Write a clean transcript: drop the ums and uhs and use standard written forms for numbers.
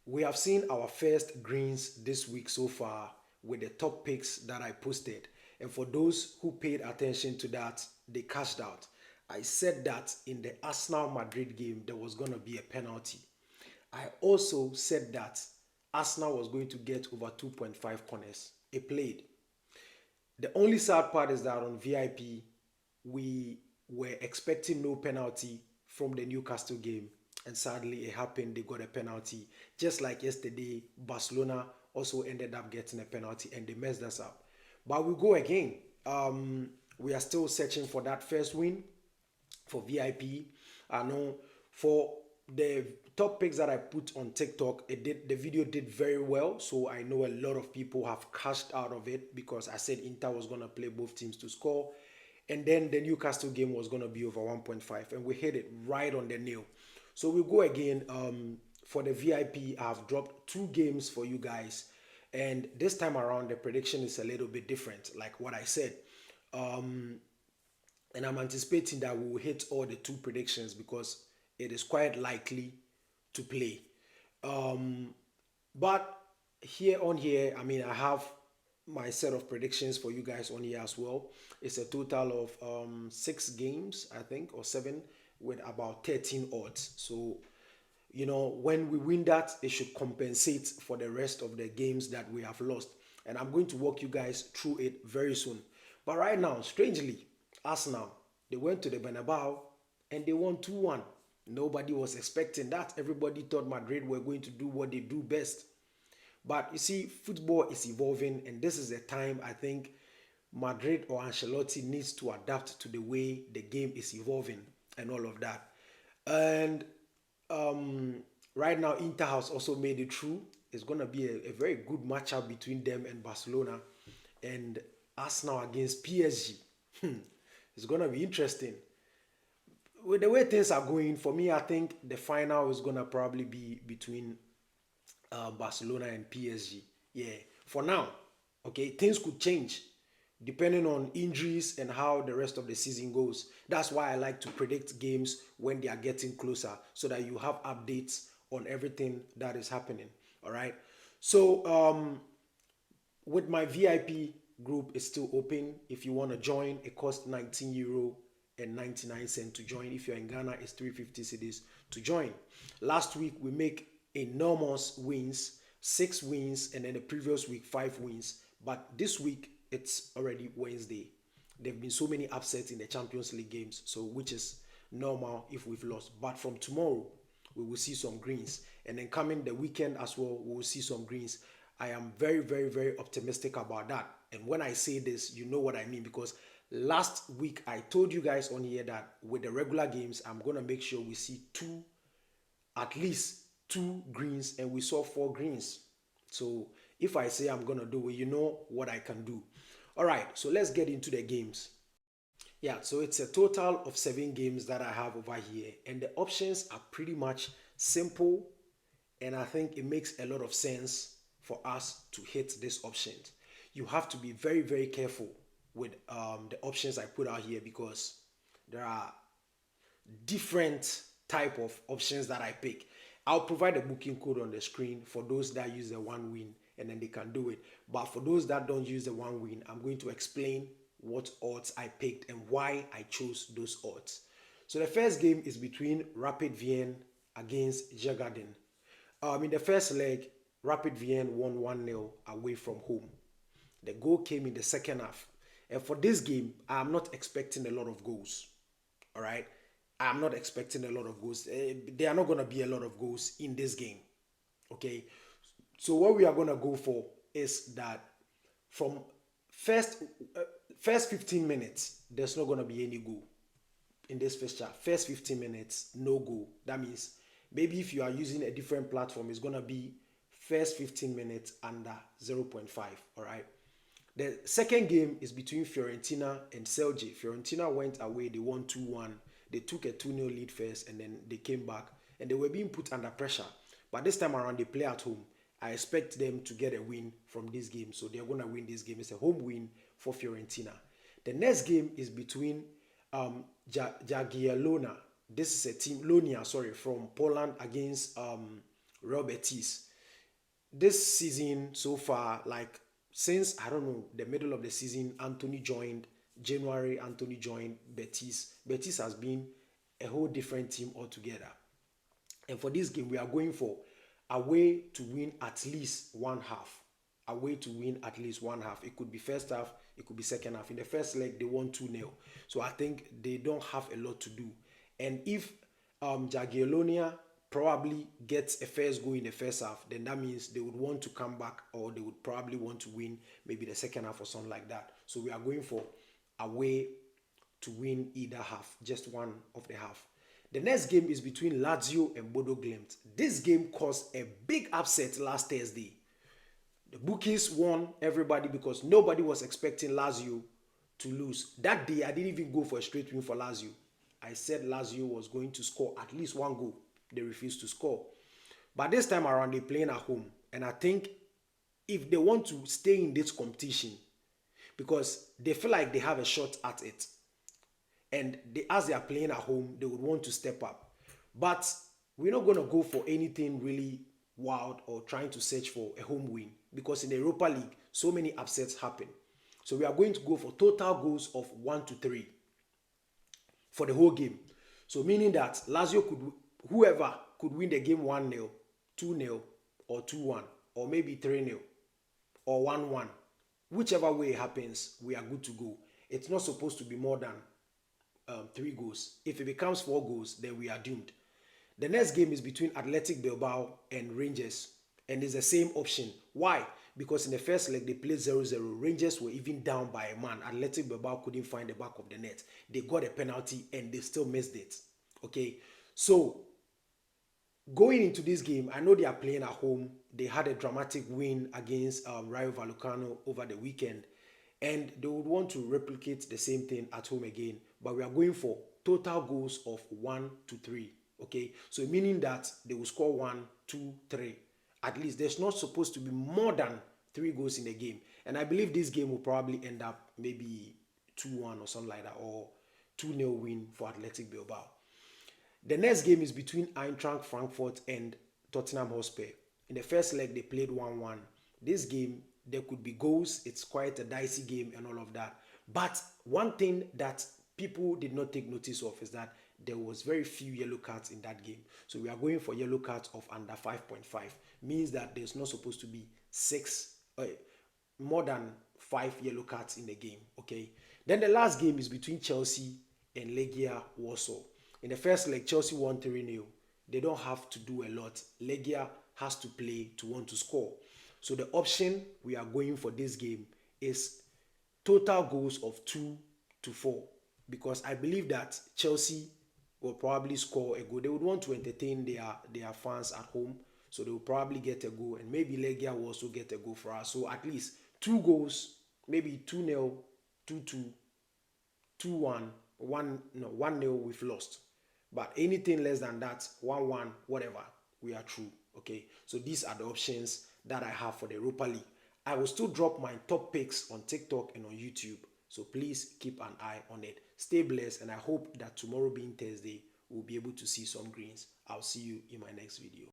We have seen our first greens this week so far with the top picks that I posted. And for those who paid attention to that, they cashed out. I said that in the Arsenal Madrid game, there was going to be a penalty. I also said that Arsenal was going to get over 2.5 corners. It played. The only sad part is that on VIP, we were expecting no penalty from the Newcastle game, and sadly, it happened. They got a penalty. Just like yesterday, Barcelona also ended up getting a penalty, and they messed us up. But we go again. We are still searching for that first win for VIP. I know for the top picks that I put on TikTok, the video did very well. So I know a lot of people have cashed out of it because I said Inter was gonna play both teams to score. And then the Newcastle game was gonna be over 1.5, and we hit it right on the nail. So we go again. For the VIP, I've dropped two games for you guys. And this time around, the prediction is a little bit different, like what I said. And I'm anticipating that we will hit all the two predictions because it is quite likely to play. Um, but here, I mean, I have my set of predictions for you guys on here as well. It's a total of 6 games, I think, or 7, with about 13 odds. So, when we win that, it should compensate for the rest of the games that we have lost. And I'm going to walk you guys through it very soon. But right now, strangely, Arsenal, they went to the Bernabeu and they won 2-1. Nobody was expecting that. Everybody thought Madrid were going to do what they do best. But you see, football is evolving, and this is the time I think Madrid or Ancelotti needs to adapt to the way the game is evolving and all of that. And right now, Inter has also made it through. It's going to be a very good matchup between them and Barcelona, and Arsenal against PSG. It's going to be interesting. With the way things are going, for me, I think the final is going to probably be between Barcelona and PSG. Yeah, for now, okay, things could change depending on injuries and how the rest of the season goes. That's why I like to predict games when they are getting closer so that you have updates on everything that is happening. All right. So, with my VIP group is still open. If you want to join, it costs €19 and 99 cents to join. If you're in Ghana, it's 350 cedis to join. Last week we make enormous wins, 6 wins, and then the previous week 5 wins. But this week it's already Wednesday. There have been so many upsets in the Champions League games, so which is normal if we've lost. But from tomorrow we will see some greens, and then coming the weekend as well, we will see some greens. I am very, very, very optimistic about that. And when I say this, you know what I mean, because last week I told you guys on here that with the regular games, I'm going to make sure we see at least two greens, and we saw 4 greens. So if I say I'm going to do it, you know what I can do. All right, so let's get into the games. Yeah, so it's a total of 7 games that I have over here, and the options are pretty much simple, and I think it makes a lot of sense for us to hit these options. You have to be very, very careful with the options I put out here because there are different type of options that I pick. I'll provide a booking code on the screen for those that use the one win, and then they can do it. But for those that don't use the one win, I'm going to explain what odds I picked and why I chose those odds. So the first game is between Rapid Vienna against Jagadin. In the first leg, Rapid Vienna won 1-0 away from home. The goal came in the second half. And for this game, I'm not expecting a lot of goals. All right? I'm not expecting a lot of goals. There are not going to be a lot of goals in this game. Okay? So what we are going to go for is that from first 15 minutes, there's not going to be any goal in this fixture. First 15 minutes, no goal. That means maybe if you are using a different platform, it's going to be first 15 minutes under 0.5. All right? The second game is between Fiorentina and Celje. Fiorentina went away. They won 2-1. They took a 2-0 lead first, and then they came back. And they were being put under pressure. But this time around, they play at home. I expect them to get a win from this game. So they're going to win this game. It's a home win for Fiorentina. The next game is between Jagiellona. This is a team, Lonia, sorry, from Poland against Real Betis. this season so far, like since I don't know the middle of the season, Anthony joined. January, Anthony joined Betis. Betis has been a whole different team altogether. And for this game, we are going for a way to win at least one half. A way to win at least one half. It could be first half, it could be second half. In the first leg, they won 2-0. So I think they don't have a lot to do. And if Jagiellonia probably gets a first goal in the first half, then that means they would want to come back, or they would probably want to win maybe the second half or something like that. So we are going for a way to win either half, just one of the half. The next game is between Lazio and Bodo Glimt. This game caused a big upset last Thursday. The bookies won everybody because nobody was expecting Lazio to lose. That day, I didn't even go for a straight win for Lazio. I said Lazio was going to score at least one goal. They refused to score. But this time around, they're playing at home. And I think if they want to stay in this competition, because they feel like they have a shot at it, and as they are playing at home, they would want to step up. But we're not going to go for anything really wild or trying to search for a home win, because in the Europa League, so many upsets happen. So we are going to go for total goals of 1-3 for the whole game. So meaning that Lazio whoever could win the game 1-0, 2-0, or 2-1, or maybe 3-0, or 1-1. Whichever way it happens, we are good to go. It's not supposed to be more than 3 goals. If it becomes 4 goals, then we are doomed. The next game is between Athletic Bilbao and Rangers, and it's the same option. Why? Because in the first leg, they played 0-0. Rangers were even down by a man. Athletic Bilbao couldn't find the back of the net. They got a penalty, and they still missed it. Okay? So, going into this game, I know they are playing at home. They had a dramatic win against Rayo Vallecano over the weekend, and they would want to replicate the same thing at home again. But we are going for total goals of 1-3. Okay, so meaning that they will score 1, 2, 3. At least there's not supposed to be more than 3 goals in the game. And I believe this game will probably end up maybe 2-1 or something like that, or 2-0 win for Athletic Bilbao. The next game is between Eintracht Frankfurt and Tottenham Hotspur. In the first leg, they played 1-1. This game, there could be goals. It's quite a dicey game and all of that. But one thing that people did not take notice of is that there was very few yellow cards in that game. So we are going for yellow cards of under 5.5. Means that there's not supposed to be more than 5 yellow cards in the game. Okay. Then the last game is between Chelsea and Legia Warsaw. In the first leg, Chelsea won 3-0. They don't have to do a lot. Legia has to play to want to score. So the option we are going for this game is total goals of 2-4, because I believe that Chelsea will probably score a goal. They would want to entertain their fans at home, so they will probably get a goal, and maybe Legia will also get a goal for us. So at least 2 goals, maybe 2-0, 2-2, 2-1, 1-0 we've lost. But anything less than that, 1-1, whatever, we are through. Okay, so these are the options that I have for the Europa League. I will still drop my top picks on TikTok and on YouTube, so please keep an eye on it. Stay blessed, and I hope that tomorrow being Thursday, we'll be able to see some greens. I'll see you in my next video.